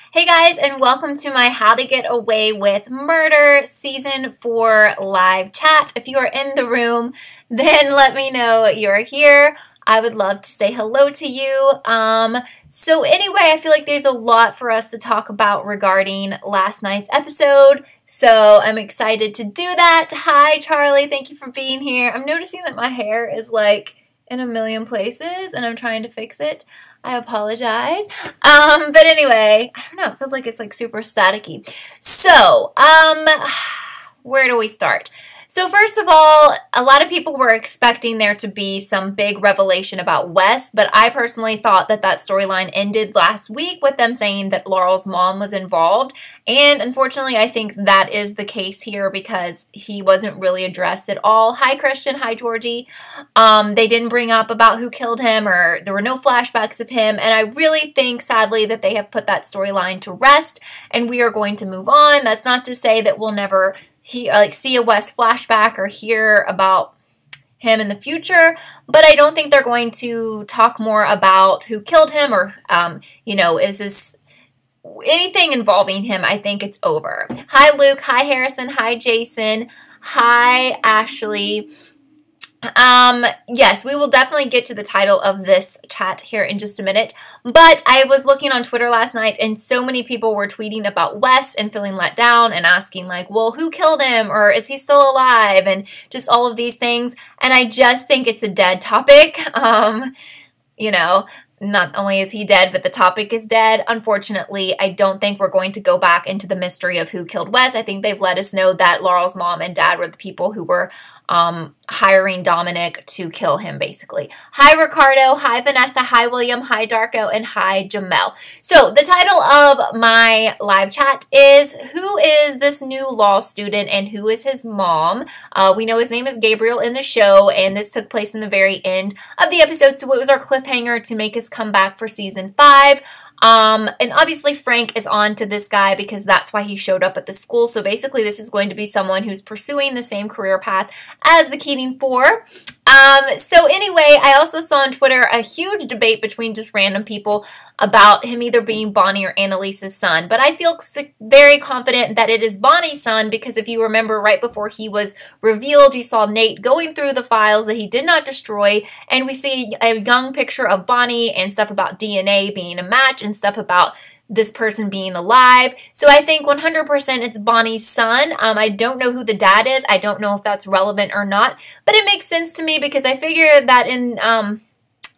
Hey guys, and welcome to my How to Get Away with Murder Season 4 live chat. If you are in the room, then let me know you're here. I would love to say hello to you. So anyway, I feel like there's a lot for us to talk about regarding last night's episode. So I'm excited to do that. Hi, Charlie. Thank you for being here. I'm noticing that my hair is like in a million places and I'm trying to fix it. I apologize. But anyway, I don't know. It feels like it's like super staticky. So, where do we start? So first of all, a lot of people were expecting there to be some big revelation about Wes, but I personally thought that that storyline ended last week with them saying that Laurel's mom was involved. And unfortunately, I think that is the case here because he wasn't really addressed at all. Hi, Christian. Hi, Georgie. They didn't bring up about who killed him, or there were no flashbacks of him. And I really think, sadly, that they have put that storyline to rest and we are going to move on. That's not to say that we'll never see a Wes flashback or hear about him in the future, but I don't think they're going to talk more about who killed him or, is this anything involving him. I think it's over. Hi, Luke. Hi, Harrison. Hi, Jason. Hi, Ashley. Yes, we will definitely get to the title of this chat here in just a minute, but I was looking on Twitter last night and so many people were tweeting about Wes and feeling let down and asking like, well, who killed him or is he still alive and just all of these things, and I just think it's a dead topic. Not only is he dead, but the topic is dead. Unfortunately, I don't think we're going to go back into the mystery of who killed Wes. I think they've let us know that Laurel's mom and dad were the people who were hiring Dominic to kill him, basically. Hi, Ricardo. Hi, Vanessa. Hi, William. Hi, Darko. And hi, Jamel. So the title of my live chat is, who is this new law student and who is his mom? We know his name is Gabriel in the show, and this took place in the very end of the episode, so it was our cliffhanger to make us come back for season 5. And obviously Frank is on to this guy because that's why he showed up at the school. So basically this is going to be someone who's pursuing the same career path as the Keating Four. So anyway, I also saw on Twitter a huge debate between just random people about him either being Bonnie or Annalise's son. But I feel very confident that it is Bonnie's son because if you remember right before he was revealed, you saw Nate going through the files that he did not destroy. And we see a young picture of Bonnie and stuff about DNA being a match and stuff about this person being alive. So I think 100% it's Bonnie's son. I don't know who the dad is. I don't know if that's relevant or not, but it makes sense to me because I figure that in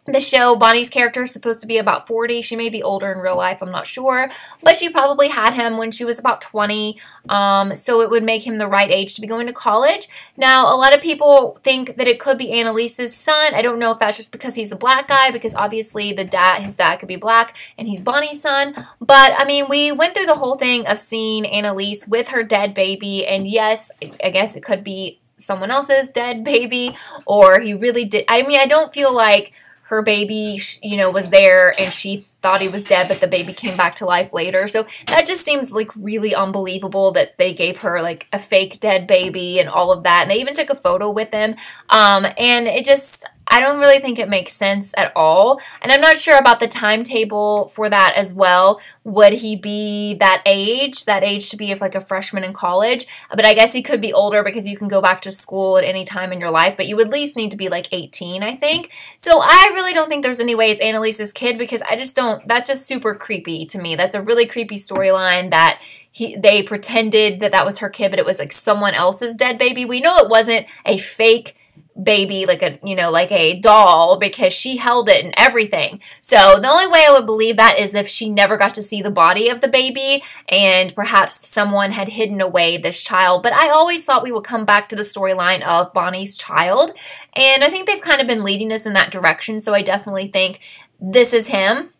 the show, Bonnie's character is supposed to be about 40. She may be older in real life, I'm not sure. But she probably had him when she was about 20. So it would make him the right age to be going to college. Now, a lot of people think that it could be Annalise's son. I don't know if that's just because he's a black guy, because obviously his dad could be black, and he's Bonnie's son. But, I mean, we went through the whole thing of seeing Annalise with her dead baby. And yes, I guess it could be someone else's dead baby, or he really did. I mean, I don't feel like her baby, was there and she thought he was dead, but the baby came back to life later. So that just seems like really unbelievable that they gave her like a fake dead baby and all of that. And they even took a photo with him. And it just, I don't really think it makes sense at all. And I'm not sure about the timetable for that as well. Would he be that age to be like a freshman in college? But I guess he could be older because you can go back to school at any time in your life, but you would at least need to be like 18, I think. So I really don't think there's any way it's Annalise's kid because I just don't, that's just super creepy to me. That's a really creepy storyline that they pretended that that was her kid, but it was like someone else's dead baby. We know it wasn't a fake baby, like a doll, because she held it and everything. So the only way I would believe that is if she never got to see the body of the baby and perhaps someone had hidden away this child. But I always thought we would come back to the storyline of Bonnie's child, and I think they've kind of been leading us in that direction, so I definitely think this is him.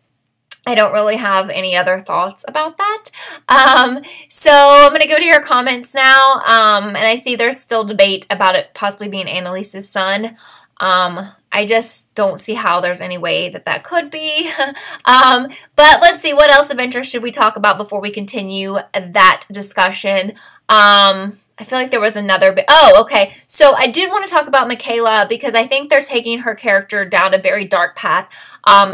I don't really have any other thoughts about that. So I'm going to go to your comments now. And I see there's still debate about it possibly being Annalise's son. I just don't see how there's any way that that could be. But let's see, what else of interest should we talk about before we continue that discussion? I feel like there was another bit. Oh, okay. So I did want to talk about Michaela because I think they're taking her character down a very dark path.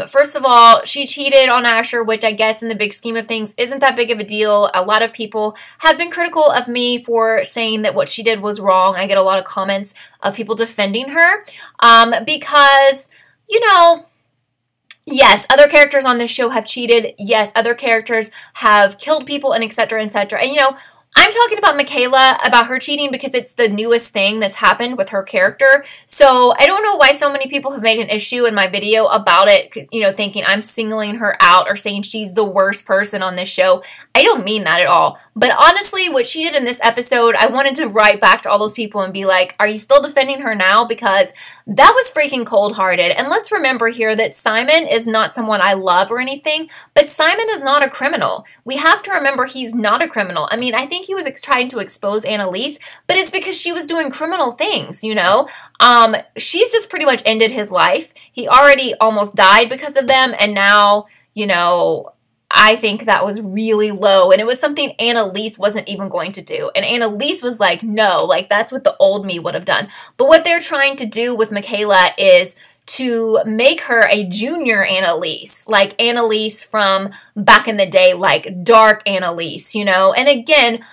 First of all, she cheated on Asher, which I guess in the big scheme of things isn't that big of a deal. A lot of people have been critical of me for saying that what she did was wrong. I get a lot of comments of people defending her because, you know, yes, other characters on this show have cheated. Yes, other characters have killed people and etc. etc. And, you know, I'm talking about Michaela, about her cheating, because it's the newest thing that's happened with her character. So I don't know why so many people have made an issue in my video about it, you know, thinking I'm singling her out or saying she's the worst person on this show. I don't mean that at all. But honestly, what she did in this episode, I wanted to write back to all those people and be like, are you still defending her now? Because that was freaking cold-hearted. And let's remember here that Simon is not someone I love or anything, but Simon is not a criminal. We have to remember he's not a criminal. I mean, I think he was trying to expose Annalise, but it's because she was doing criminal things, you know? She's just pretty much ended his life. He already almost died because of them, and now, you know, I think that was really low, and it was something Annalise wasn't even going to do. And Annalise was like, no, like that's what the old me would have done. But what they're trying to do with Michaela is to make her a junior Annalise, like Annalise from back in the day, like dark Annalise, you know? And again,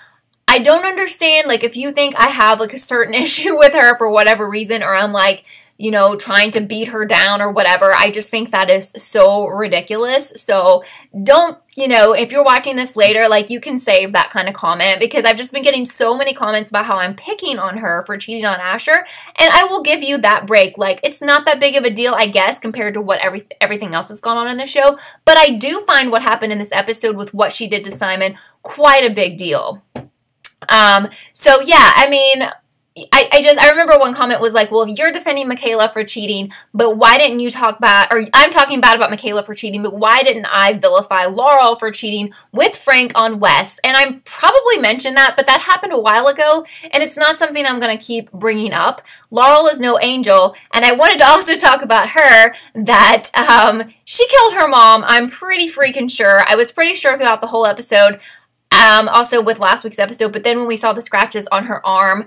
I don't understand, like if you think I have like a certain issue with her for whatever reason, or I'm like, you know, trying to beat her down or whatever. I just think that is so ridiculous. So don't, you know, if you're watching this later, like you can save that kind of comment, because I've just been getting so many comments about how I'm picking on her for cheating on Asher. And I will give you that break. Like it's not that big of a deal, I guess, compared to what everything else that's gone on in the show. But I do find what happened in this episode with what she did to Simon quite a big deal. So yeah, I mean, I remember one comment was like, well, you're defending Michaela for cheating, but why didn't you talk bad, or I'm talking bad about Michaela for cheating, but why didn't I vilify Laurel for cheating with Frank on Wes? And I probably mentioned that, but that happened a while ago, and it's not something I'm going to keep bringing up. Laurel is no angel, and I wanted to also talk about her, that she killed her mom. I'm pretty freaking sure. I was pretty sure throughout the whole episode, also with last week's episode, but then when we saw the scratches on her arm,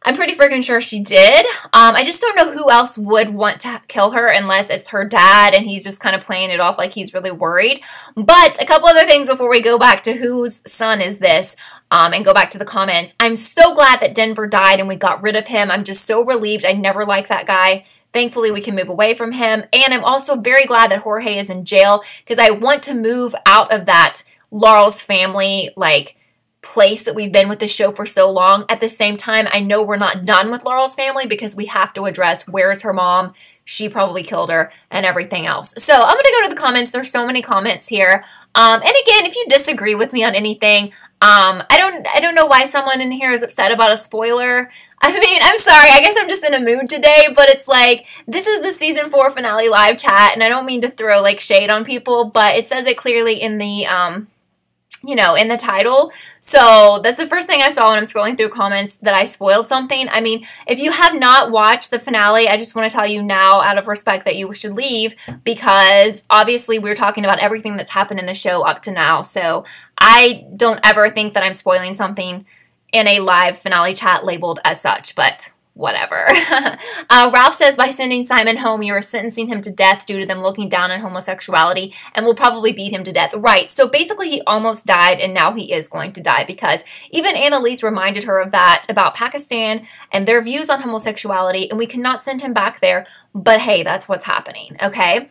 I'm pretty freaking sure she did. I just don't know who else would want to kill her unless it's her dad and he's just kind of playing it off like he's really worried. But a couple other things before we go back to whose son is this and go back to the comments. I'm so glad that Denver died and we got rid of him. I'm just so relieved. I never liked that guy. Thankfully, we can move away from him. And I'm also very glad that Jorge is in jail, because I want to move out of that Laurel's family, like, place that we've been with the show for so long. At the same time, I know we're not done with Laurel's family, because we have to address where is her mom, she probably killed her, and everything else. So I'm going to go to the comments. There's so many comments here. And again, if you disagree with me on anything, I don't know why someone in here is upset about a spoiler. I mean, I'm sorry, I guess I'm just in a mood today, but it's like, this is the season 4 finale live chat, and I don't mean to throw like shade on people, but it says it clearly in the, you know, in the title. So that's the first thing I saw when I'm scrolling through comments, that I spoiled something. I mean, if you have not watched the finale, I just want to tell you now, out of respect, that you should leave, because obviously we're talking about everything that's happened in the show up to now. So I don't ever think that I'm spoiling something in a live finale chat labeled as such, but whatever. Ralph says, by sending Simon home, you are sentencing him to death due to them looking down on homosexuality, and will probably beat him to death. Right, so basically he almost died, and now he is going to die, because even Annalise reminded her of that, about Pakistan and their views on homosexuality, and we cannot send him back there. But hey, that's what's happening, okay?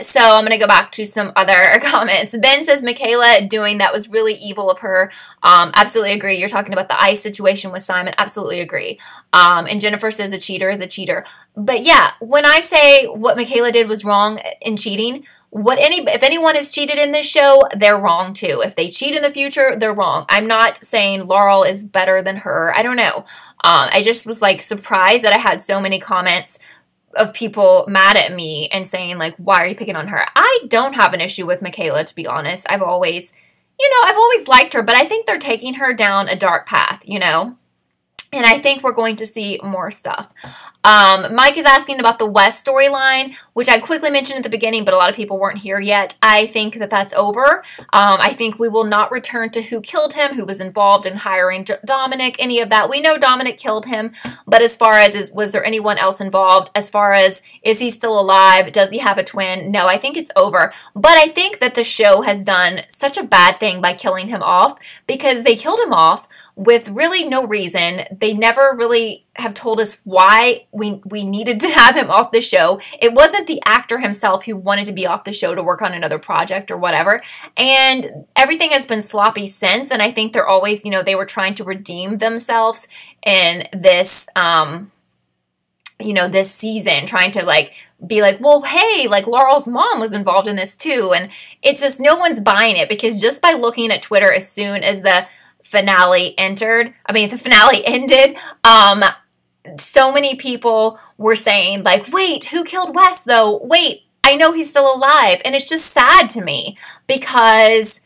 So I'm going to go back to some other comments. Ben says, Michaela doing that was really evil of her. Absolutely agree. You're talking about the ice situation with Simon. Absolutely agree. And Jennifer says a cheater is a cheater. But yeah, when I say what Michaela did was wrong in cheating, if anyone has cheated in this show, they're wrong too. If they cheat in the future, they're wrong. I'm not saying Laurel is better than her. I don't know. I just was like surprised that I had so many comments of people mad at me and saying like, why are you picking on her? I don't have an issue with Michaela, to be honest. I've always liked her, but I think they're taking her down a dark path, you know? And I think we're going to see more stuff. Mike is asking about the West storyline, which I quickly mentioned at the beginning, but a lot of people weren't here yet. I think that that's over. I think we will not return to who killed him, who was involved in hiring Dominic, any of that. We know Dominic killed him, but as far as was there anyone else involved, as far as is he still alive, does he have a twin? No, I think it's over. But I think that the show has done such a bad thing by killing him off, because they killed him off with really no reason. They never really have told us why we needed to have him off the show. It wasn't the actor himself who wanted to be off the show to work on another project or whatever. And everything has been sloppy since. And I think they're always, they were trying to redeem themselves in this, this season, trying to be like, well, hey, Laurel's mom was involved in this too. And it's just, no one's buying it, because just by looking at Twitter as soon as the finale ended, so many people were saying wait, who killed Wes though? Wait, I know he's still alive. And it's just sad to me, because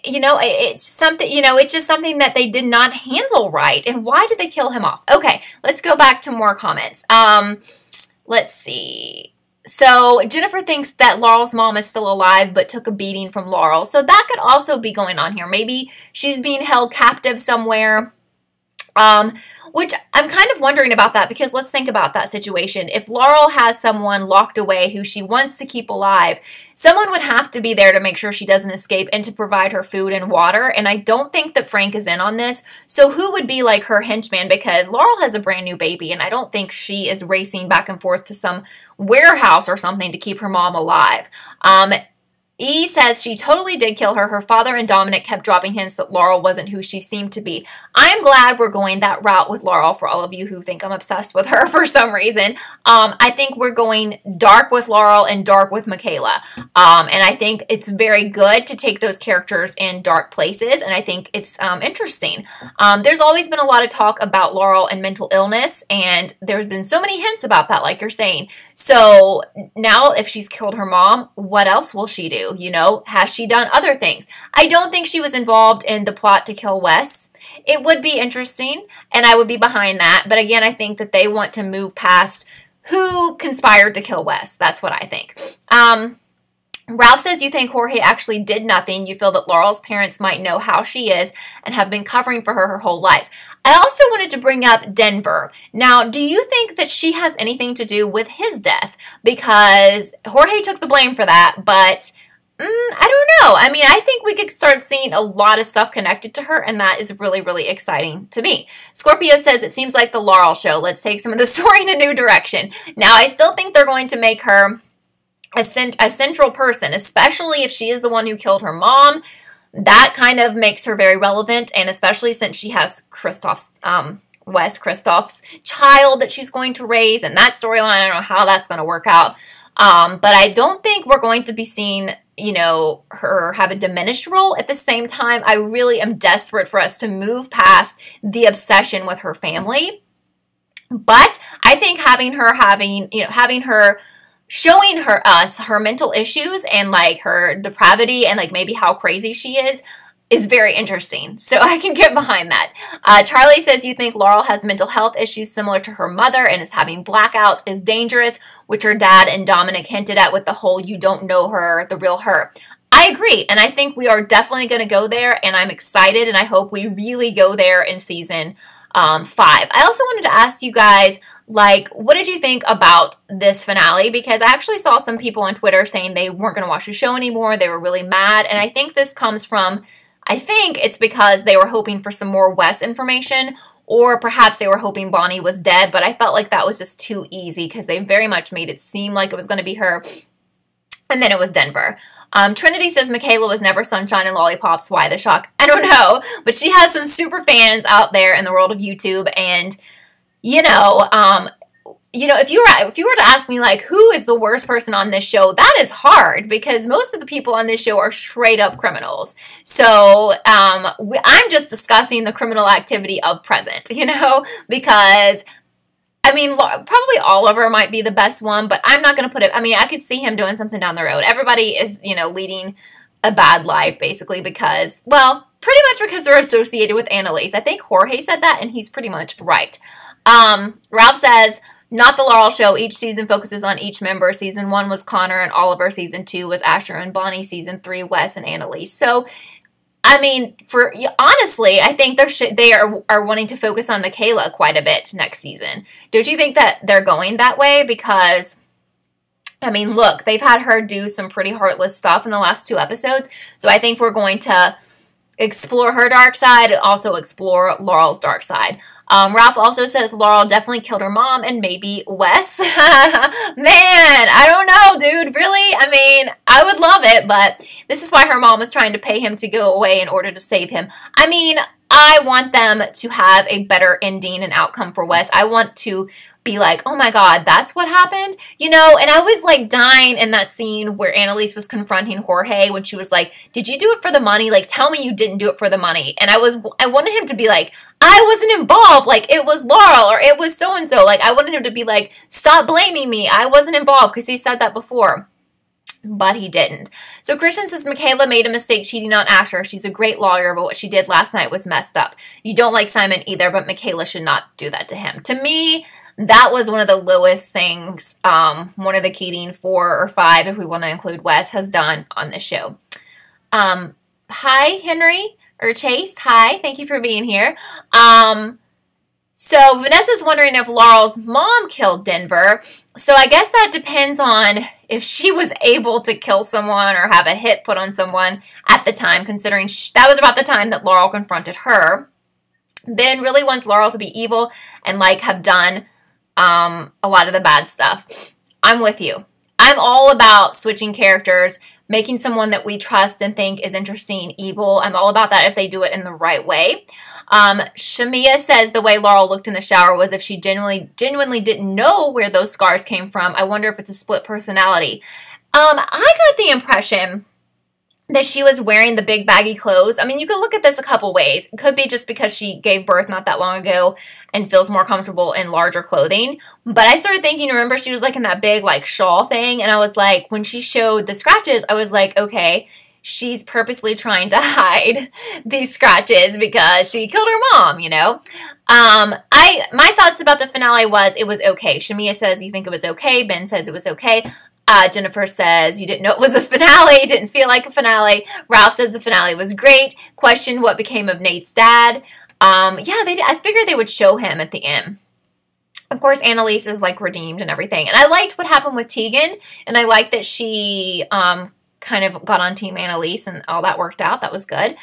it's something, it's just something that they did not handle right. And why did they kill him off? Okay, let's go back to more comments. Let's see. So Jennifer thinks that Laurel's mom is still alive but took a beating from Laurel. So that could also be going on here. Maybe she's being held captive somewhere. Which I'm kind of wondering about that, because let's think about that situation. If Laurel has someone locked away who she wants to keep alive, someone would have to be there to make sure she doesn't escape and to provide her food and water. And I don't think that Frank is in on this. So who would be her henchman? Because Laurel has a brand new baby, and I don't think she is racing back and forth to some warehouse or something to keep her mom alive. E says she totally did kill her. Her father and Dominic kept dropping hints that Laurel wasn't who she seemed to be. I'm glad we're going that route with Laurel, for all of you who think I'm obsessed with her for some reason. I think we're going dark with Laurel and dark with Michaela. And I think it's very good to take those characters in dark places, and I think it's interesting. There's always been a lot of talk about Laurel and mental illness, and there's been so many hints about that, like you're saying. So now if she's killed her mom, what else will she do? Has she done other things? I don't think she was involved in the plot to kill Wes. It would be interesting, and I would be behind that. But again, I think that they want to move past who conspired to kill Wes. That's what I think. Ralph says you think Jorge actually did nothing. You feel that Laurel's parents might know how she is and have been covering for her whole life. I also wanted to bring up Denver. Now, do you think that she has anything to do with his death? Because Jorge took the blame for that, but I don't know. I mean, I think we could start seeing a lot of stuff connected to her, and that is really, really exciting to me. Scorpio says, it seems like the Laurel show. Let's take some of the story in a new direction. Now, I still think they're going to make her a central person, especially if she is the one who killed her mom. That kind of makes her very relevant, and especially since she has Wes Kristoff's child that she's going to raise, and that storyline, I don't know how that's going to work out. But I don't think we're going to be seeing, her have a diminished role. At the same time, I really am desperate for us to move past the obsession with her family. But I think having her showing us her mental issues and her depravity and maybe how crazy she is very interesting. So I can get behind that. Charlie says you think Laurel has mental health issues similar to her mother and is having blackouts is dangerous, which her dad and Dominic hinted at with the whole you don't know her, the real her. I agree, and I think we are definitely going to go there, and I'm excited, and I hope we really go there in season 5. I also wanted to ask you guys, what did you think about this finale? Because I actually saw some people on Twitter saying they weren't going to watch the show anymore. They were really mad, and I think this comes from, I think it's because they were hoping for some more Wes information, or perhaps they were hoping Bonnie was dead, but I felt like that was just too easy because they very much made it seem like it was going to be her, and then it was Denver. Trinity says Michaela was never sunshine and lollipops. Why the shock? I don't know, but she has some super fans out there in the world of YouTube, and if you were to ask me who is the worst person on this show, that is hard because most of the people on this show are straight up criminals. So I'm just discussing the criminal activity of present, because I mean, probably Oliver might be the best one, but I'm not going to put it, I could see him doing something down the road. Everybody is, leading a bad life basically because, well, pretty much because they're associated with Annalise. I think Jorge said that and he's pretty much right. Ralph says, not the Laurel show. Each season focuses on each member. Season 1 was Connor and Oliver. Season 2 was Asher and Bonnie. Season 3, Wes and Annalise. So, I mean, honestly, I think they are wanting to focus on Michaela quite a bit next season. Don't you think that they're going that way? Because, I mean, look, they've had her do some pretty heartless stuff in the last 2 episodes. So I think we're going to explore her dark side and also explore Laurel's dark side. Ralph also says Laurel definitely killed her mom and maybe Wes. Man, I don't know, dude. Really? I mean, I would love it, but this is why her mom was trying to pay him to go away in order to save him. I mean, I want them to have a better ending and outcome for Wes. I want to be like, oh my God, that's what happened? You know, and I was like dying in that scene where Annalise was confronting Jorge when she was like, did you do it for the money? Like, tell me you didn't do it for the money. And I wanted him to be like, I wasn't involved. Like, it was Laurel or it was so-and-so. Like, I wanted him to be like, stop blaming me. I wasn't involved, because he said that before. But he didn't. So Christian says Michaela made a mistake cheating on Asher. She's a great lawyer, but what she did last night was messed up. You don't like Simon either, but Michaela should not do that to him. To me, that was one of the lowest things one of the Keating 4 or 5, if we want to include Wes, has done on this show. Hi, Henry, or Chase. Hi, thank you for being here. So Vanessa's wondering if Laurel's mom killed Denver. So I guess that depends on if she was able to kill someone or have a hit put on someone at the time, considering that was about the time that Laurel confronted her. Ben really wants Laurel to be evil and like have done a lot of the bad stuff. I'm with you. I'm all about switching characters, making someone that we trust and think is interesting evil. I'm all about that if they do it in the right way. Shamia says the way Laurel looked in the shower was if she genuinely didn't know where those scars came from. I wonder if it's a split personality. I got the impression that she was wearing the big baggy clothes. I mean, you could look at this a couple ways. It could be just because she gave birth not that long ago and feels more comfortable in larger clothing. But I started thinking, remember, she was like in that big like shawl thing. And I was like, when she showed the scratches, I was like, okay, she's purposely trying to hide these scratches because she killed her mom, you know? My thoughts about the finale was it was okay. Shamia says you think it was okay. Ben says it was okay. Jennifer says you didn't know it was a finale, didn't feel like a finale. Ralph says the finale was great. Questioned what became of Nate's dad. Yeah, I figured they would show him at the end. Of course, Annalise is like redeemed and everything. And I liked what happened with Tegan, and I liked that she kind of got on Team Annalise and all that worked out. That was good.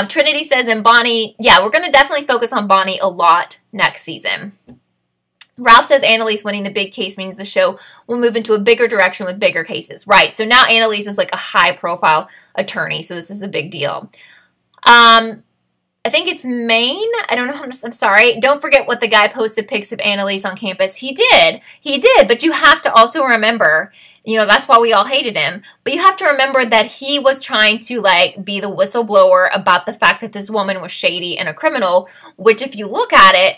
Trinity says, and Bonnie, yeah, we're going to definitely focus on Bonnie a lot next season. Ralph says Annalise winning the big case means the show will move into a bigger direction with bigger cases. Right, so now Annalise is like a high-profile attorney, so this is a big deal. I think it's Maine. I don't know. I'm sorry. Don't forget what the guy posted pics of Annalise on campus. He did, but you have to also remember, you know, that's why we all hated him. But you have to remember that he was trying to, like, be the whistleblower about the fact that this woman was shady and a criminal, which if you look at it,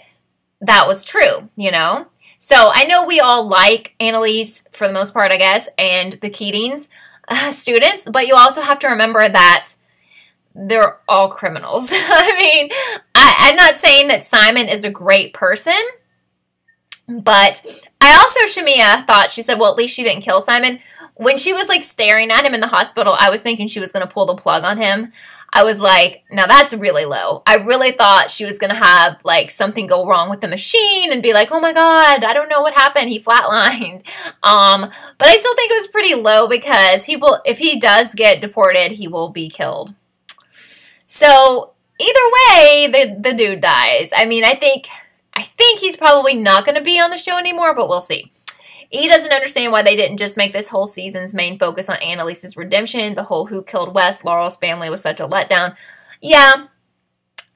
that was true, you know? So I know we all like Annalise for the most part, I guess, and the Keatings students, but you also have to remember that they're all criminals. I mean, I'm not saying that Simon is a great person, but I also, Shamia thought, she said, well, at least she didn't kill Simon. When she was like staring at him in the hospital, I was thinking she was going to pull the plug on him. I was like, now that's really low. I really thought she was going to have like something go wrong with the machine and be like, oh my God, I don't know what happened. He flatlined. But I still think it was pretty low because if he does get deported, he will be killed. So either way, the dude dies. I mean, I think he's probably not going to be on the show anymore, but we'll see. He doesn't understand why they didn't just make this whole season's main focus on Annalise's redemption. The whole who killed Wes, Laurel's family was such a letdown. Yeah,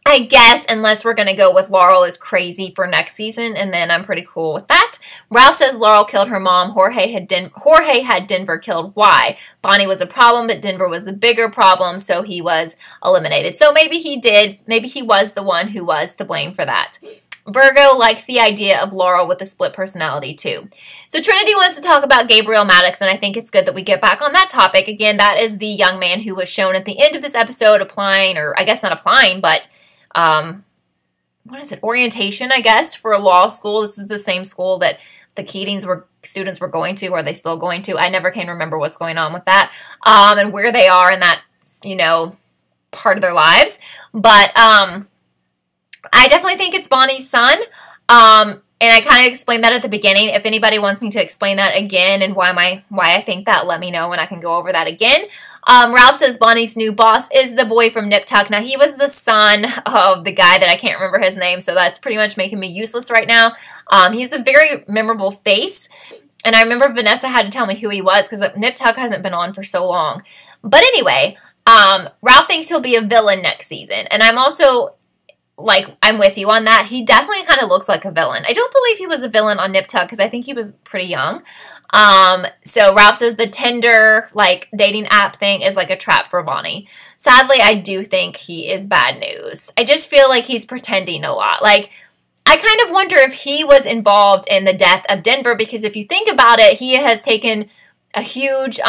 I guess, unless we're going to go with Laurel is crazy for next season, and then I'm pretty cool with that. Ralph says Laurel killed her mom. Jorge had Denver killed. Why? Bonnie was a problem, but Denver was the bigger problem, so he was eliminated. So maybe he did. Maybe he was the one who was to blame for that. Virgo likes the idea of Laurel with a split personality too. So Trinity wants to talk about Gabriel Maddox, and I think it's good that we get back on that topic. Again, that is the young man who was shown at the end of this episode applying, or I guess not applying, but what is it, orientation, I guess, for law school. This is the same school that the Keatings students were going to. Are they still going to? I never can remember what's going on with that, and where they are in that, part of their lives. But I definitely think it's Bonnie's son. And I kind of explained that at the beginning. If anybody wants me to explain that again and why I think that, let me know and I can go over that again. Ralph says Bonnie's new boss is the boy from Nip Tuck. Now, he was the son of the guy that I can't remember his name, so that's pretty much making me useless right now. He's a very memorable face, and I remember Vanessa had to tell me who he was because Nip Tuck hasn't been on for so long. But anyway, Ralph thinks he'll be a villain next season, and I'm also... I'm with you on that. He definitely kind of looks like a villain. I don't believe he was a villain on Nip Tuck because I think he was pretty young. So Ralph says the Tinder, dating app thing is like a trap for Bonnie. Sadly, I do think he is bad news. I just feel like he's pretending a lot. I kind of wonder if he was involved in the death of Denver because if you think about it, he has taken a huge,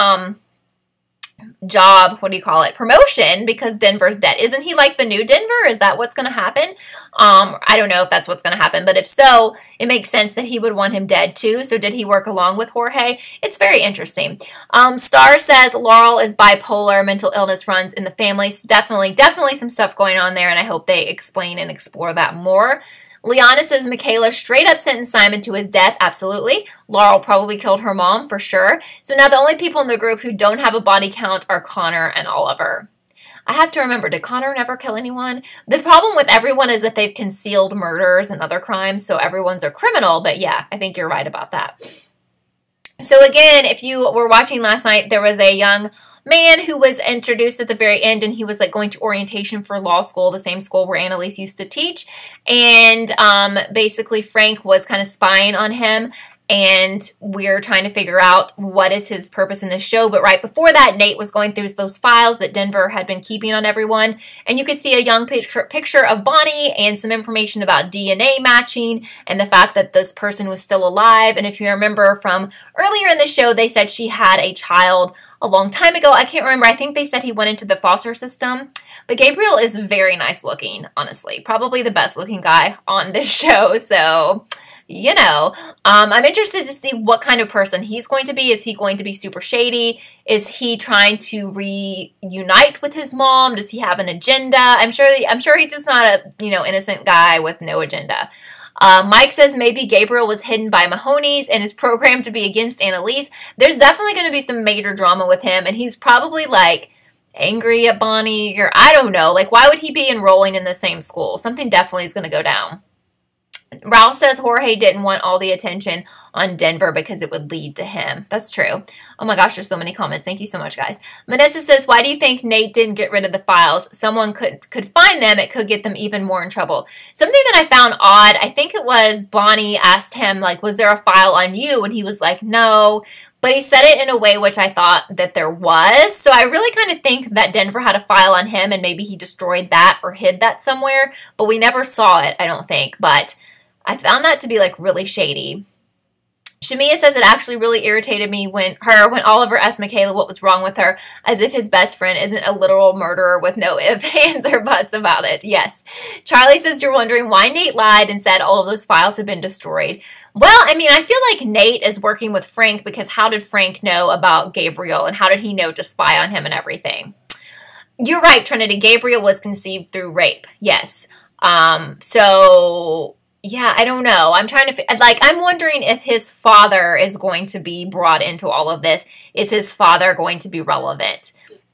job, promotion because Denver's dead. Isn't he like the new Denver? Is that what's going to happen? I don't know if that's what's going to happen, but if so, it makes sense that he would want him dead too. So did he work along with Jorge? It's very interesting. Star says Laurel is bipolar, mental illness runs in the family. So definitely some stuff going on there, and I hope they explain and explore that more. Liana says Michaela straight up sentenced Simon to his death. Absolutely. Laurel probably killed her mom for sure. So now the only people in the group who don't have a body count are Connor and Oliver. I have to remember, did Connor never kill anyone? The problem with everyone is that they've concealed murders and other crimes, so everyone's a criminal. But yeah, I think you're right about that. So again, if you were watching last night, there was a young man who was introduced at the very end, and he was going to orientation for law school, the same school where Annalise used to teach. And basically Frank was kind of spying on him, and we're trying to figure out what is his purpose in this show. But right before that, Nate was going through those files that Denver had been keeping on everyone, and you could see a young picture of Bonnie and some information about DNA matching and the fact that this person was still alive. And if you remember from earlier in the show, they said she had a child a long time ago. I can't remember. I think they said he went into the foster system. But Gabriel is very nice looking, honestly. Probably the best looking guy on this show. So... I'm interested to see what kind of person he's going to be. Is he going to be super shady? Is he trying to reunite with his mom? Does he have an agenda? I'm sure he's just not a, innocent guy with no agenda. Mike says maybe Gabriel was hidden by Mahoney's and is programmed to be against Annalise. There's definitely going to be some major drama with him, and he's probably angry at Bonnie, or I don't know. Why would he be enrolling in the same school? Something definitely is going to go down. Ralph says Jorge didn't want all the attention on Denver because it would lead to him. That's true. Oh my gosh, there's so many comments. Thank you so much, guys. Vanessa says, why do you think Nate didn't get rid of the files? Someone could find them. It could get them even more in trouble. Something that I found odd, I think it was Bonnie asked him, was there a file on you? And he was like, no. But he said it in a way which I thought that there was. So I really kind of think that Denver had a file on him and maybe he destroyed that or hid that somewhere. But we never saw it, I don't think. But I found that to be really shady. Shamia says it actually really irritated me when Oliver asked Michaela what was wrong with her, as if his best friend isn't a literal murderer with no ifs, ands, or buts about it. Yes. Charlie says you're wondering why Nate lied and said all of those files had been destroyed. Well, I feel like Nate is working with Frank because how did Frank know about Gabriel and how did he know to spy on him and everything? You're right, Trinity. Gabriel was conceived through rape. Yes. Yeah, I don't know. I'm trying to, I'm wondering if his father is going to be brought into all of this. Is his father going to be relevant?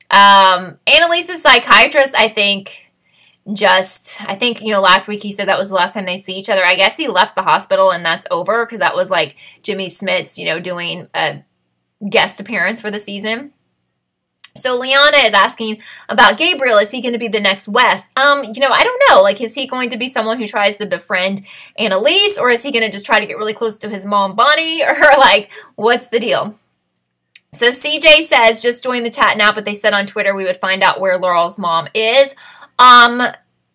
Annalise's psychiatrist, I think, last week he said that was the last time they see each other. I guess he left the hospital and that's over because that was Jimmy Smits, doing a guest appearance for the season. So Liana is asking about Gabriel. Is he going to be the next Wes? I don't know. Is he going to be someone who tries to befriend Annalise, or is he going to just try to get really close to his mom, Bonnie, or what's the deal? So CJ says, just join the chat now, but they said on Twitter we would find out where Laurel's mom is.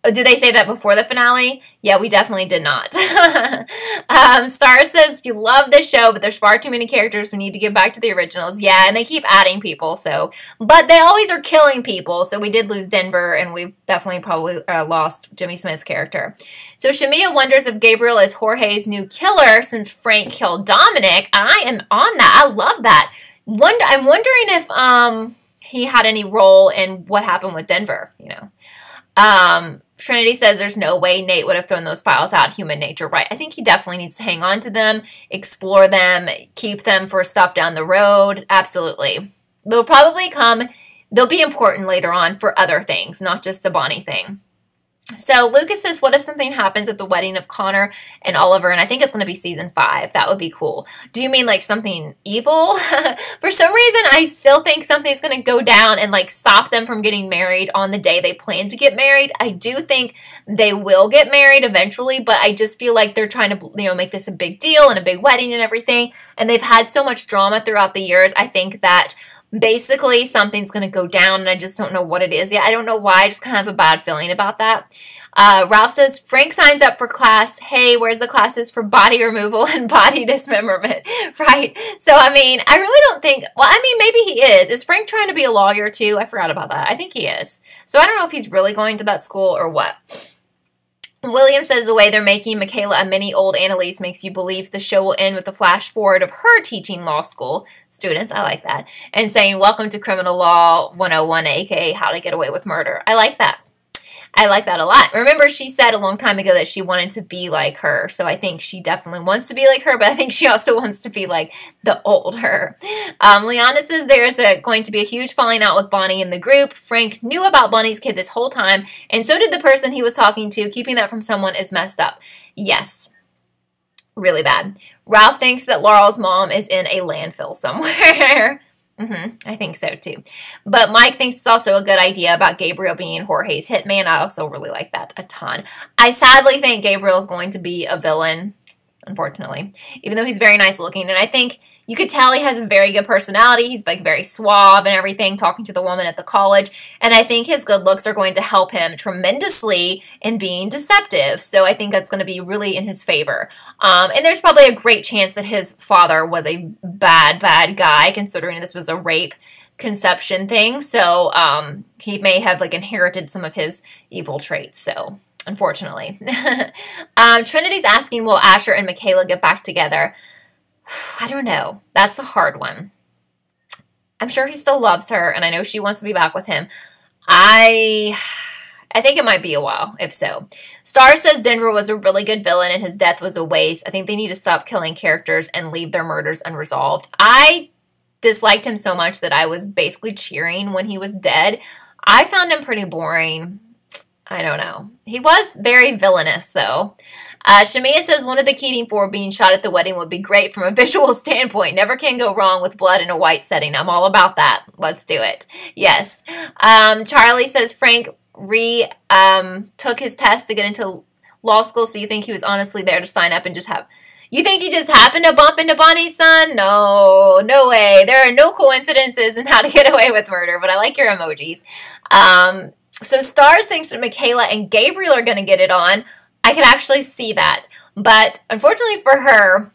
Oh, did they say that before the finale? Yeah, we definitely did not. Star says, you love this show, but there's far too many characters. We need to get back to the originals. Yeah, and they keep adding people, so. But they always are killing people, so we did lose Denver, and we've definitely probably lost Jimmy Smith's character. So Shamia wonders if Gabriel is Jorge's new killer since Frank killed Dominic. I am on that. I love that. I'm wondering if he had any role in what happened with Denver, you know. Trinity says there's no way Nate would have thrown those files out. Human nature, right? I think he definitely needs to hang on to them, explore them, keep them for stuff down the road. Absolutely. They'll probably they'll be important later on for other things, not just the Bonnie thing. So Lucas says, what if something happens at the wedding of Connor and Oliver? And I think it's going to be season 5. That would be cool. Do you mean like something evil? For some reason, I still think something's going to go down and like stop them from getting married on the day they plan to get married. I do think they will get married eventually, but I just feel like they're trying to, you know, make this a big deal and a big wedding and everything. And they've had so much drama throughout the years. I think that basically something's going to go down, and I just don't know what it is yet. I don't know why. I just kind of have a bad feeling about that. Ralph says, Frank signs up for class. Hey, where's the classes for body removal and body dismemberment? Right? So, I mean, I really don't think, well, I mean, maybe he is. Is Frank trying to be a lawyer too? I forgot about that. I think he is. So, I don't know if he's really going to that school or what. William says the way they're making Michaela a mini old Annalise makes you believe the show will end with a flash forward of her teaching law school students. I like that. And saying, welcome to Criminal Law 101, aka How to Get Away with Murder. I like that. I like that a lot. Remember, she said a long time ago that she wanted to be like her. So I think she definitely wants to be like her, but I think she also wants to be like the old her. Liana says there's going to be a huge falling out with Bonnie in the group. Frank knew about Bonnie's kid this whole time, and so did the person he was talking to. Keeping that from someone is messed up. Yes. Really bad. Ralph thinks that Laurel's mom is in a landfill somewhere. I think so too. But Mike thinks it's also a good idea about Gabriel being Jorge's hitman. I also really like that a ton. I sadly think Gabriel is going to be a villain, unfortunately, even though he's very nice looking. And I think you could tell he has a very good personality. He's like very suave and everything, talking to the woman at the college. And I think his good looks are going to help him tremendously in being deceptive. So I think that's going to be really in his favor. And there's probably a great chance that his father was a bad guy, considering this was a rape conception thing. So he may have like inherited some of his evil traits. So unfortunately. Trinity's asking, will Asher and Michaela get back together? I don't know. That's a hard one. I'm sure he still loves her, and I know she wants to be back with him. I think it might be a while, if so. Star says Denver was a really good villain, and his death was a waste. I think they need to stop killing characters and leave their murders unresolved. I disliked him so much that I was basically cheering when he was dead. I found him pretty boring. I don't know. He was very villainous, though. Shamia says one of the Keating 4 being shot at the wedding would be great from a visual standpoint. Never can go wrong with blood in a white setting. I'm all about that. Let's do it. Yes. Charlie says Frank took his test to get into law school, so you think he was honestly there to sign up and just have... You think he just happened to bump into Bonnie's son? No, no way. There are no coincidences in How to Get Away with Murder, but I like your emojis. So Stars thinks that Michaela and Gabriel are going to get it on. I could actually see that. But unfortunately for her,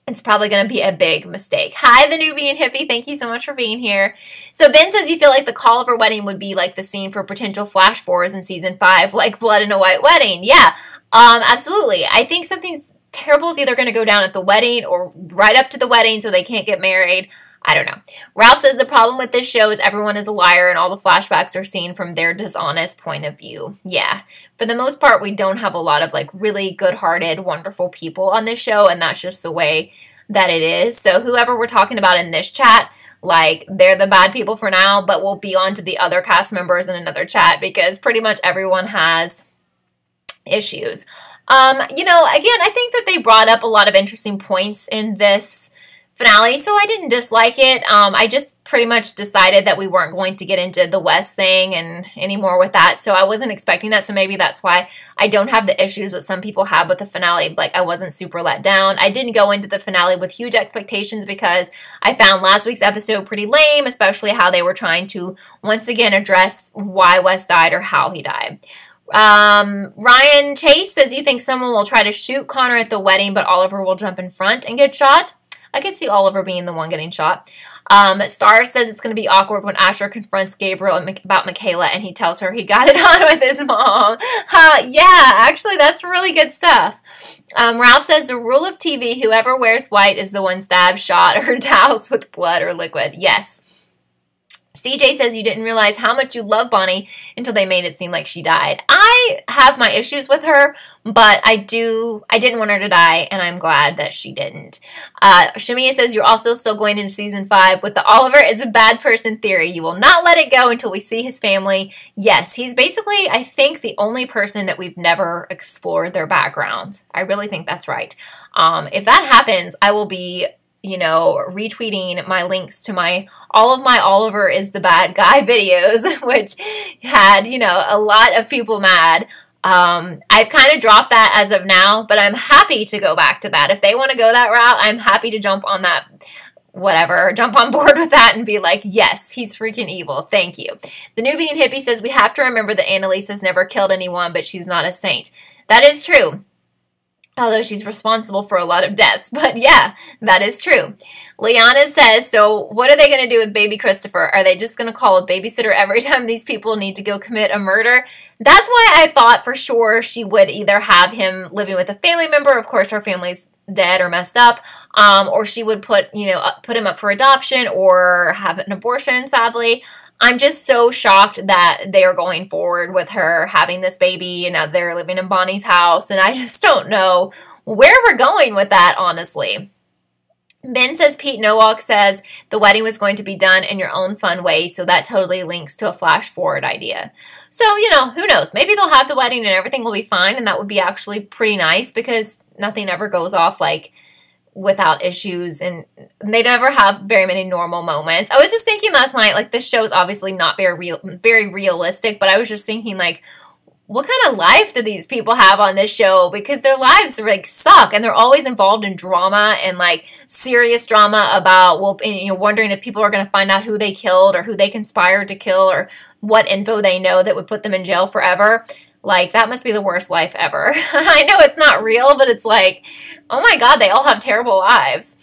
it's probably going to be a big mistake. Hi, the Nubian hippie. Thank you so much for being here. So Ben says you feel like the call of her wedding would be like the scene for potential flash forwards in season 5, like Blood in a White Wedding. Yeah, absolutely. I think something terrible is either going to go down at the wedding or right up to the wedding so they can't get married. I don't know. Ralph says the problem with this show is everyone is a liar and all the flashbacks are seen from their dishonest point of view. Yeah. For the most part, we don't have a lot of like really good-hearted, wonderful people on this show, and that's just the way that it is. So whoever we're talking about in this chat, like they're the bad people for now, but we'll be on to the other cast members in another chat because pretty much everyone has issues. You know, again, I think that they brought up a lot of interesting points in this finale, so I didn't dislike it. I just pretty much decided that we weren't going to get into the West thing and anymore with that, so I wasn't expecting that, so maybe that's why I don't have the issues that some people have with the finale. Like, I wasn't super let down. I didn't go into the finale with huge expectations because I found last week's episode pretty lame, especially how they were trying to once again address why Wes died or how he died. Ryan Chase says, you think someone will try to shoot Connor at the wedding, but Oliver will jump in front and get shot? I could see Oliver being the one getting shot. Star says it's going to be awkward when Asher confronts Gabriel about Michaela and he tells her he got it on with his mom. Yeah, actually, that's really good stuff. Ralph says the rule of TV, whoever wears white is the one stabbed, shot, or doused with blood or liquid. Yes. CJ says you didn't realize how much you love Bonnie until they made it seem like she died. I have my issues with her, but I didn't want her to die, and I'm glad that she didn't. Shamia says you're also still going into season 5 with the Oliver is a bad person theory. You will not let it go until we see his family. Yes, he's basically, I think, the only person that we've never explored their background. I really think that's right. If that happens, I will be retweeting my links to all of my Oliver is the bad guy videos, which had, a lot of people mad. I've kind of dropped that as of now, but I'm happy to go back to that. If they want to go that route, I'm happy to jump on that, jump on board with that and be like, yes, he's freaking evil. Thank you. The Nubian hippie says we have to remember that Annalise has never killed anyone, but she's not a saint. That is true. Although she's responsible for a lot of deaths. But yeah, that is true. Liana says, so what are they going to do with baby Christopher? Are they just going to call a babysitter every time these people need to go commit a murder? That's why I thought for sure she would either have him living with a family member. Of course, her family's dead or messed up. Or she would put him up for adoption or have an abortion, sadly. I'm just so shocked that they are going forward with her having this baby and now they're living in Bonnie's house. And I just don't know where we're going with that, honestly. Ben says Pete Nowalk says the wedding was going to be done in your own fun way. So that totally links to a flash forward idea. So, who knows? Maybe they'll have the wedding and everything will be fine. And that would be actually pretty nice because nothing ever goes off without issues, and they never have very many normal moments. I was just thinking last night, this show is obviously not very realistic, but I was just thinking, what kind of life do these people have on this show? Because their lives suck, and they're always involved in drama and serious drama about wondering if people are going to find out who they killed or who they conspired to kill or what info they know that would put them in jail forever. That must be the worst life ever. I know it's not real, but it's oh my God, they all have terrible lives.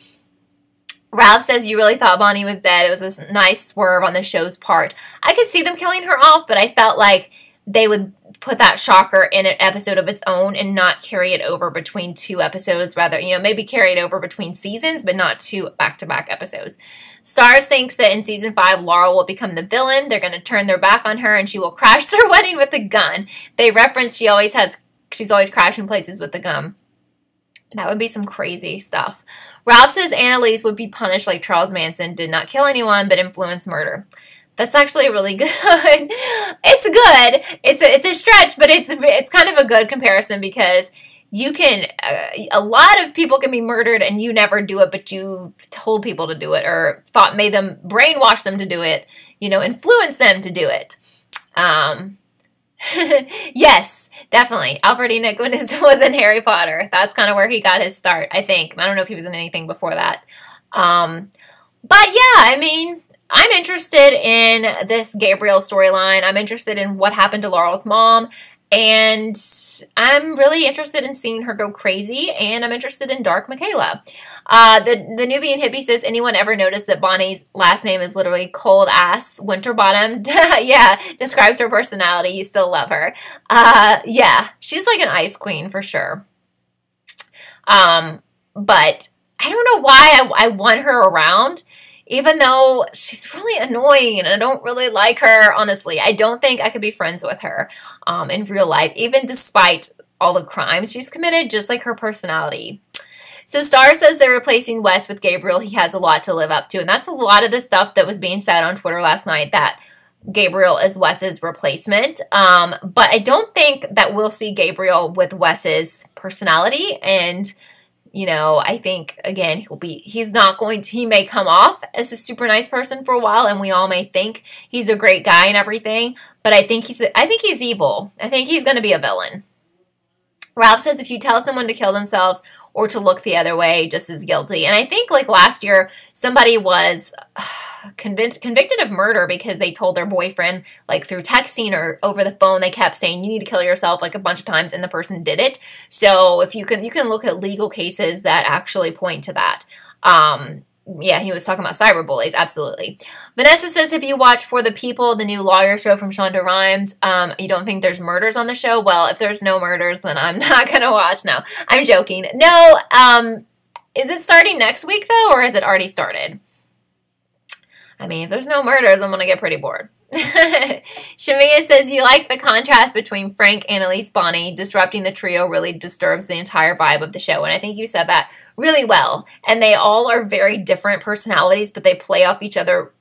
Ralph says, you really thought Bonnie was dead. It was a nice swerve on the show's part. I could see them killing her off, but I felt like they would put that shocker in an episode of its own and not carry it over between 2 episodes. Rather, maybe carry it over between seasons, but not 2 back-to-back episodes. Stars thinks that in season 5, Laurel will become the villain. They're going to turn their back on her and she will crash their wedding with a gun. They reference she's always crashing places with a gun. That would be some crazy stuff. Ralph says Annalise would be punished like Charles Manson did not kill anyone but influence murder. That's actually really good. It's good. It's a stretch, but it's kind of a good comparison because you can, a lot of people can be murdered and you never do it, but you told people to do it or made them, brainwash them to do it, influence them to do it. Yes, definitely. Alfred E. Nick was in Harry Potter. That's kind of where he got his start, I think. I don't know if he was in anything before that. But yeah, I'm interested in this Gabriel storyline. I'm interested in what happened to Laurel's mom. And I'm really interested in seeing her go crazy. And I'm interested in Dark Michaela. The Nubian hippie says, anyone ever noticed that Bonnie's last name is literally cold ass Winterbottom? Yeah, describes her personality. You still love her. Yeah, she's like an ice queen for sure. But I don't know why I want her around. Even though she's really annoying and I don't really like her, honestly. I don't think I could be friends with her in real life, even despite all the crimes she's committed, just like her personality. So Star says they're replacing Wes with Gabriel. He has a lot to live up to. And that's a lot of the stuff that was being said on Twitter last night, that Gabriel is Wes's replacement. But I don't think that we'll see Gabriel with Wes's personality. And I think, again, he may come off as a super nice person for a while, and we all may think he's a great guy and everything, but I think he's evil. I think he's going to be a villain. Ralph says if you tell someone to kill themselves or to look the other way just as guilty. And I think like last year, somebody was convicted of murder because they told their boyfriend, like through texting or over the phone, they kept saying, you need to kill yourself like a bunch of times, and the person did it. So if you can look at legal cases that actually point to that. Yeah, he was talking about cyberbullies, absolutely. Vanessa says, have you watched For the People, the new lawyer show from Shonda Rhimes? You don't think there's murders on the show? Well, if there's no murders, then I'm not going to watch. No, I'm joking. No, is it starting next week, though, or has it already started? I mean, if there's no murders, I'm going to get pretty bored. Shamia says, you like the contrast between Frank, Annalise, Bonnie. Disrupting the trio really disturbs the entire vibe of the show. And I think you said that really well. And they all are very different personalities, but they play off each other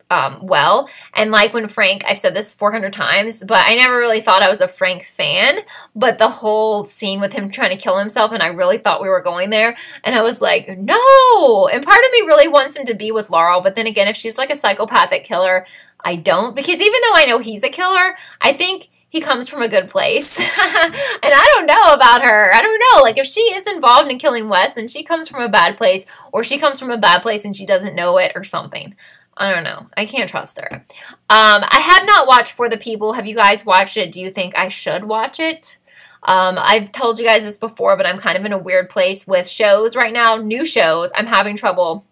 well. And like when Frank, I've said this 400 times, but I never really thought I was a Frank fan. But the whole scene with him trying to kill himself, and I really thought we were going there. And I was like, no. And part of me really wants him to be with Laurel. But then again, if she's like a psychopathic killer, I don't. Because even though I know he's a killer, I think he comes from a good place. And I don't know about her. I don't know. Like, if she is involved in killing Wes, then she comes from a bad place, or she comes from a bad place and she doesn't know it or something. I don't know. I can't trust her. I have not watched For the People. Have you guys watched it? Do you think I should watch it? I've told you guys this before, but I'm kind of in a weird place with shows right now. New shows. I'm having trouble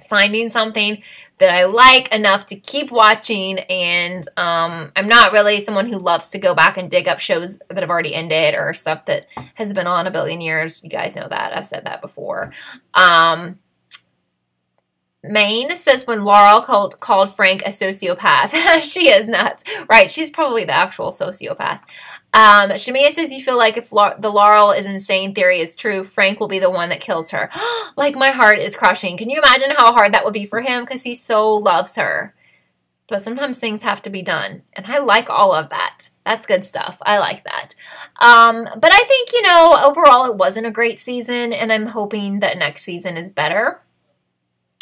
finding something that I like enough to keep watching, and I'm not really someone who loves to go back and dig up shows that have already ended or stuff that has been on a billion years. You guys know that. I've said that before. Maine says, when Laurel called Frank a sociopath. She is nuts. Right, she's probably the actual sociopath. Shamia says, you feel like if the Laurel is insane theory is true, Frank will be the one that kills her. Like, my heart is crushing. Can you imagine how hard that would be for him? Because he so loves her. But sometimes things have to be done. And I like all of that. That's good stuff. I like that. But I think, you know, overall it wasn't a great season, and I'm hoping that next season is better.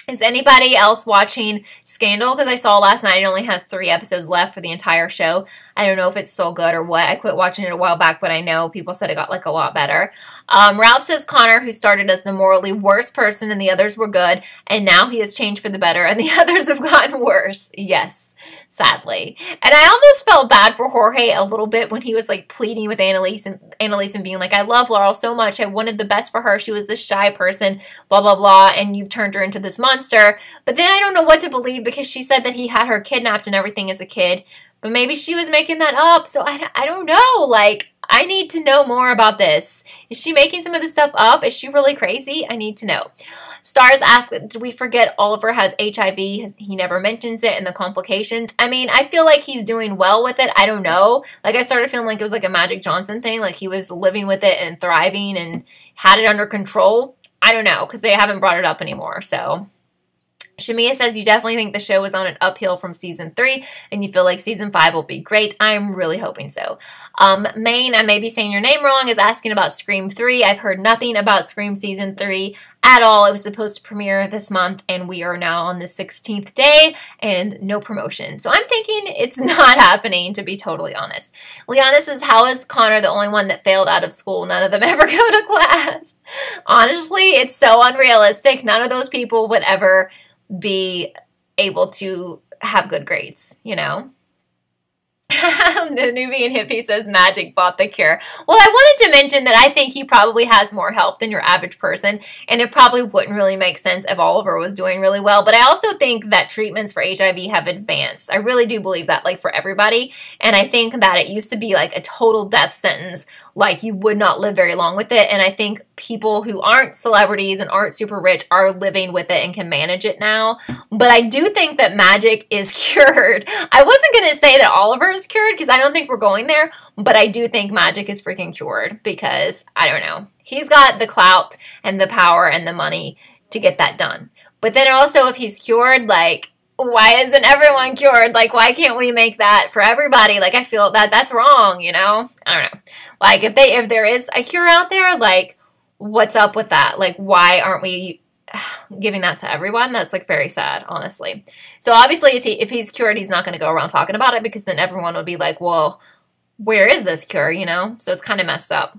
Is anybody else watching Scandal? Because I saw last night it only has 3 episodes left for the entire show. I don't know if it's still good or what. I quit watching it a while back, but I know people said it got like a lot better. Ralph says Connor, who started as the morally worst person and the others were good, and now he has changed for the better and the others have gotten worse. Yes, sadly. And I almost felt bad for Jorge a little bit when he was like pleading with Annalise and being like, I love Laurel so much. I wanted the best for her. She was this shy person, blah, blah, blah, and you've turned her into this monster. But then I don't know what to believe, because she said that he had her kidnapped and everything as a kid. But maybe she was making that up. So I don't know. Like, I need to know more about this. Is she making some of this stuff up? Is she really crazy? I need to know. Stars ask, did we forget Oliver has HIV? He never mentions it, and the complications. I mean, I feel like he's doing well with it. I don't know. Like, I started feeling like it was like a Magic Johnson thing. Like, he was living with it and thriving and had it under control. I don't know, because they haven't brought it up anymore, so. Shamia says, you definitely think the show is on an uphill from season 3, and you feel like season 5 will be great. I'm really hoping so. Maine, I may be saying your name wrong, is asking about Scream 3. I've heard nothing about Scream season 3 at all. It was supposed to premiere this month, and we are now on the 16th day, and no promotion. So I'm thinking it's not happening, to be totally honest. Liana says, how is Connor the only one that failed out of school? None of them ever go to class. Honestly, it's so unrealistic. None of those people would ever be able to have good grades, you know? The Nubian hippie says Magic bought the cure. Well, I wanted to mention that I think he probably has more help than your average person, and it probably wouldn't really make sense if Oliver was doing really well. But I also think that treatments for HIV have advanced. I really do believe that, like, for everybody. And I think that it used to be like a total death sentence. Like, you would not live very long with it. And I think people who aren't celebrities and aren't super rich are living with it and can manage it now. But I do think that Magic is cured. I wasn't going to say that Oliver is cured, because I don't think we're going there, but I do think Magic is freaking cured, because, I don't know, he's got the clout and the power and the money to get that done. But then also, if he's cured, like, why isn't everyone cured? Like, why can't we make that for everybody? Like, I feel that that's wrong, you know? I don't know. Like, if there is a cure out there, like, what's up with that? Like, why aren't we giving that to everyone? That's, like, very sad, honestly. So obviously, if he's cured, he's not going to go around talking about it, because then everyone would be like, well, where is this cure, you know? So it's kind of messed up.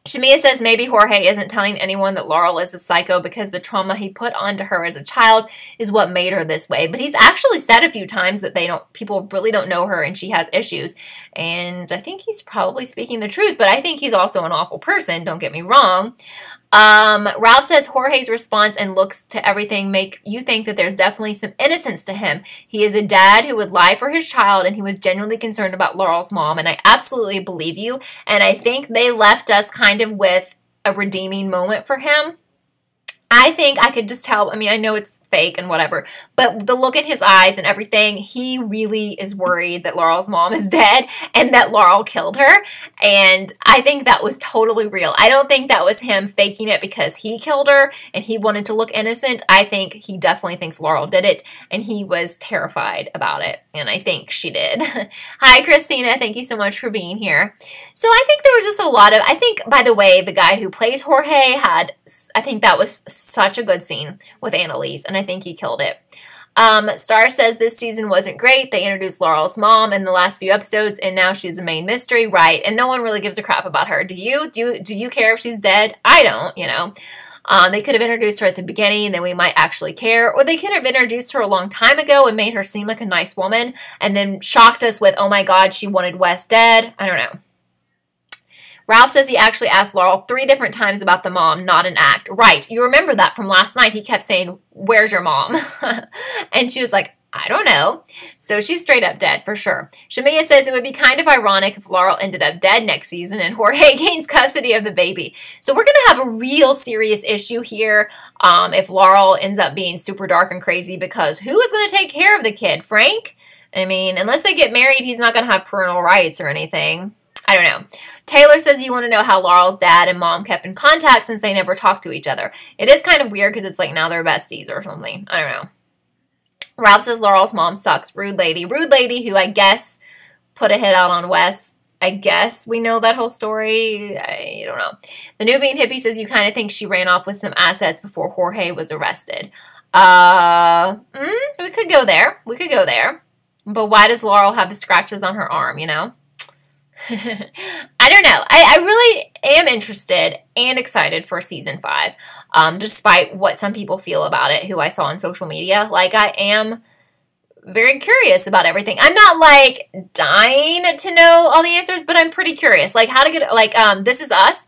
Shamia says maybe Jorge isn't telling anyone that Laurel is a psycho because the trauma he put onto her as a child is what made her this way. But he's actually said a few times that people really don't know her and she has issues. And I think he's probably speaking the truth, but I think he's also an awful person, don't get me wrong. Ralph says Jorge's response and looks to everything make you think that there's definitely some innocence to him. He is a dad who would lie for his child, and he was genuinely concerned about Laurel's mom, and I absolutely believe you. And I think they left us kind of with a redeeming moment for him. I think I could just tell, I mean, I know it's fake and whatever, but the look in his eyes and everything, he really is worried that Laurel's mom is dead and that Laurel killed her, and I think that was totally real. I don't think that was him faking it because he killed her and he wanted to look innocent. I think he definitely thinks Laurel did it, and he was terrified about it, and I think she did. Hi, Christina. Thank you so much for being here. So I think there was just a lot of, I think, by the way, the guy who plays Jorge had, I think that was such a good scene with Annalise, and I think he killed it. Star says this season wasn't great. They introduced Laurel's mom in the last few episodes, and now she's the main mystery, right? And no one really gives a crap about her. Do you? Do you care if she's dead? I don't, you know. They could have introduced her at the beginning, then we might actually care. Or they could have introduced her a long time ago and made her seem like a nice woman, and then shocked us with, oh my God, she wanted Wes dead. I don't know. Ralph says he actually asked Laurel 3 different times about the mom, not an act. Right. You remember that from last night. He kept saying, where's your mom? And she was like, I don't know. So she's straight up dead for sure. Shamia says it would be kind of ironic if Laurel ended up dead next season and Jorge gains custody of the baby. So we're going to have a real serious issue here if Laurel ends up being super dark and crazy, because who is going to take care of the kid? Frank? I mean, unless they get married, he's not going to have parental rights or anything. I don't know. Taylor says you want to know how Laurel's dad and mom kept in contact since they never talked to each other. It is kind of weird because it's like now they're besties or something. I don't know. Ralph says Laurel's mom sucks. Rude lady. Rude lady who I guess put a hit out on Wes. I guess we know that whole story. I don't know. The Nubian hippie says you kind of think she ran off with some assets before Jorge was arrested. We could go there. We could go there. But why does Laurel have the scratches on her arm, you know? I don't know. I really am interested and excited for season 5, despite what some people feel about it, who I saw on social media. Like, I am very curious about everything. I'm not, like, dying to know all the answers, but I'm pretty curious. Like, how to get, like, This Is Us.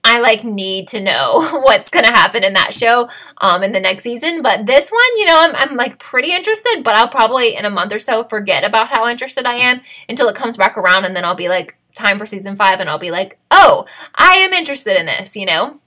I, like, need to know what's going to happen in that show in the next season. But this one, you know, I'm like, pretty interested. But I'll probably, in a month or so, forget about how interested I am until it comes back around. And then I'll be like, time for season 5. And I'll be like, oh, I am interested in this, you know.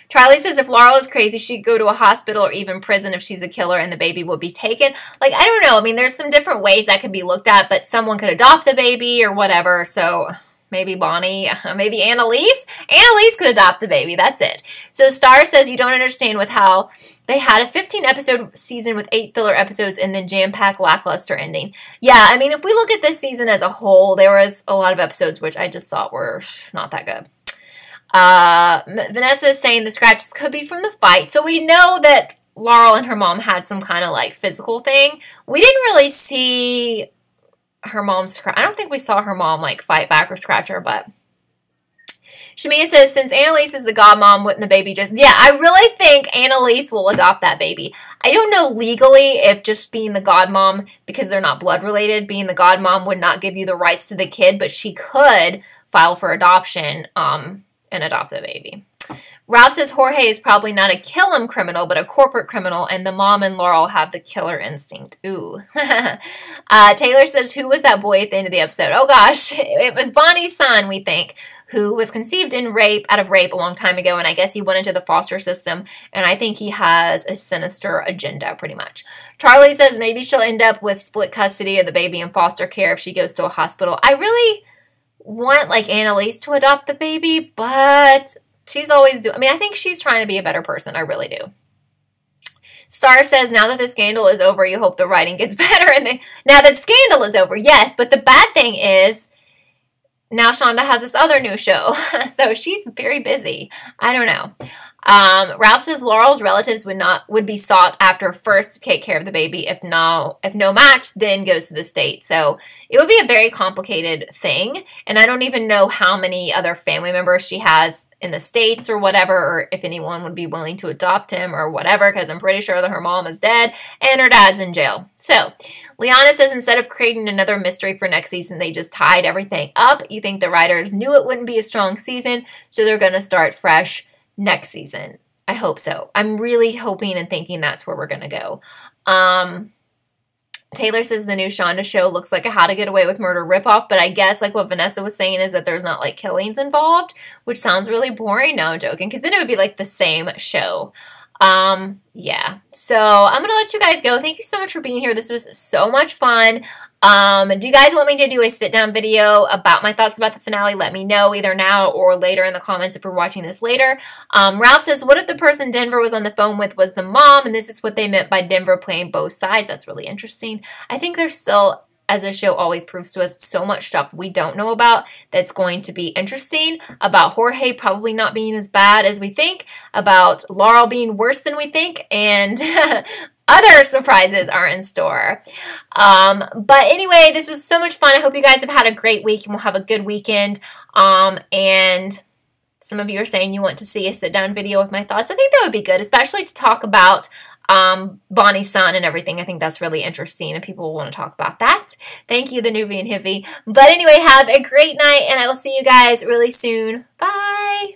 Charlie says if Laurel is crazy, she'd go to a hospital or even prison if she's a killer and the baby would be taken. Like, I don't know. I mean, there's some different ways that could be looked at. But someone could adopt the baby or whatever. So maybe Bonnie, maybe Annalise. Annalise could adopt the baby. That's it. So Star says you don't understand with how they had a 15-episode season with 8 filler episodes and then jam-packed lackluster ending. Yeah, I mean, if we look at this season as a whole, there was a lot of episodes which I just thought were not that good. Vanessa is saying the scratches could be from the fight. So we know that Laurel and her mom had some kind of like physical thing. We didn't really see her mom's, I don't think we saw her mom like fight back or scratch her, but Shamia says, since Annalise is the godmom, wouldn't the baby just, yeah, I really think Annalise will adopt that baby. I don't know legally if just being the godmom, because they're not blood related, being the godmom would not give you the rights to the kid, but she could file for adoption and adopt the baby. Ralph says Jorge is probably not a kill-em criminal, but a corporate criminal, and the mom and Laurel have the killer instinct. Ooh. Taylor says, who was that boy at the end of the episode? Oh, gosh. It was Bonnie's son, we think, who was conceived in out of rape a long time ago, and I guess he went into the foster system, and I think he has a sinister agenda, pretty much. Charlie says maybe she'll end up with split custody of the baby in foster care if she goes to a hospital. I really want, like, Annalise to adopt the baby, but she's always I mean, I think she's trying to be a better person. I really do. Star says, now that the scandal is over, you hope the writing gets better. And now that scandal is over, yes. But the bad thing is, now Shonda has this other new show. So she's very busy. I don't know. Ralph says Laurel's relatives would be sought after first to take care of the baby. If no match, then goes to the state. So it would be a very complicated thing. And I don't even know how many other family members she has in the States or whatever, or if anyone would be willing to adopt him or whatever, because I'm pretty sure that her mom is dead and her dad's in jail. So Liana says instead of creating another mystery for next season, they just tied everything up. You think the writers knew it wouldn't be a strong season, so they're going to start fresh next season. I hope so. I'm really hoping and thinking that's where we're going to go. Taylor says the new Shonda show looks like a How to Get Away with Murder ripoff, but I guess like what Vanessa was saying is that there's not like killings involved, which sounds really boring. No, I'm joking, because then it would be like the same show. Yeah, so I'm gonna let you guys go. Thank you so much for being here. This was so much fun. Do you guys want me to do a sit-down video about my thoughts about the finale? Let me know either now or later in the comments if you're watching this later. Ralph says, what if the person Denver was on the phone with was the mom, and this is what they meant by Denver playing both sides? That's really interesting. I think there's still, as this show always proves to us, so much stuff we don't know about that's going to be interesting, about Jorge probably not being as bad as we think, about Laurel being worse than we think, and other surprises are in store. But anyway, this was so much fun. I hope you guys have had a great week and we'll have a good weekend. And some of you are saying you want to see a sit-down video with my thoughts. I think that would be good, especially to talk about Bonnie's son and everything. I think that's really interesting and people will want to talk about that. Thank you, the Nubian Hippie. But anyway, have a great night and I will see you guys really soon. Bye!